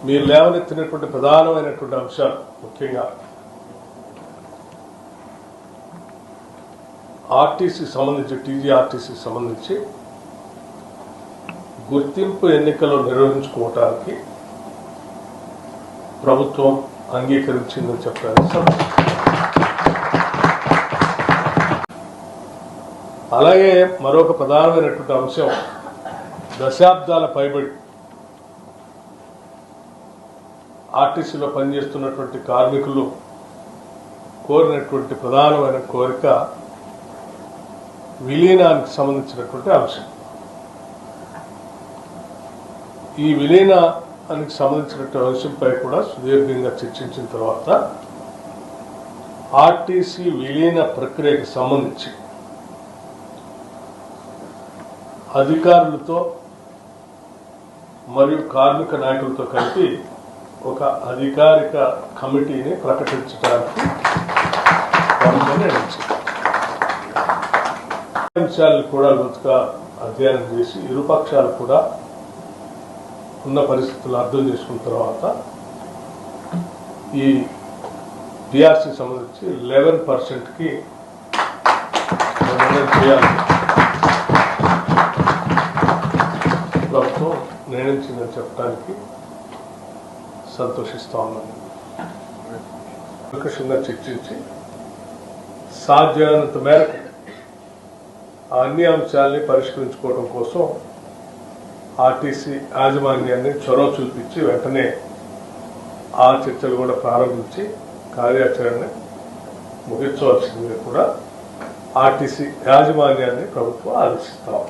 మీరు లేవనెత్తినటువంటి ప్రధానమైనటువంటి అంశాలు ముఖ్యంగా ఆర్టీసీ సంబంధించి టీజీఆర్టీసీ సంబంధించి గుర్తింపు ఎన్నికలు నిర్వహించుకోవటానికి ప్రభుత్వం అంగీకరించిందని చెప్పారు. అలాగే మరొక ప్రధానమైనటువంటి అంశం దశాబ్దాల పైబడి ఆర్టీసీలో పనిచేస్తున్నటువంటి కార్మికులు కోరినటువంటి ప్రధానమైన కోరిక విలీనానికి సంబంధించినటువంటి అంశం. ఈ విలీనానికి సంబంధించినటువంటి అంశంపై కూడా సుదీర్ఘంగా చర్చించిన తర్వాత ఆర్టీసీ విలీన ప్రక్రియకు సంబంధించి అధికారులతో మరియు కార్మిక నాయకులతో కలిపి ఒక అధికారిక కమిటీని ప్రకటించడానికి నిర్ణయించింది. అంశాలను కూడా లోతుగా అధ్యయనం చేసి ఇరుపక్షాలు కూడా ఉన్న పరిస్థితులు అర్థం చేసుకున్న తర్వాత ఈ టీఆర్సీ సంబంధించి 11%కి నిర్ణయం చేయాలి ప్రభుత్వం నిర్ణయించిందని చెప్పడానికి సంతోషిస్తా ఉన్నాను. ప్రకృషంగా చర్చించి సాధ్యమైనంత మేరకు అన్ని అంశాలని పరిష్కరించుకోవడం కోసం ఆర్టీసీ యాజమాన్యాన్ని చొరవ చూపించి వెంటనే ఆ చర్చలు కూడా ప్రారంభించి కార్యాచరణ ముగించవలసిందిగా కూడా ఆర్టీసీ యాజమాన్యాన్ని ప్రభుత్వం ఆదేశిస్తాం.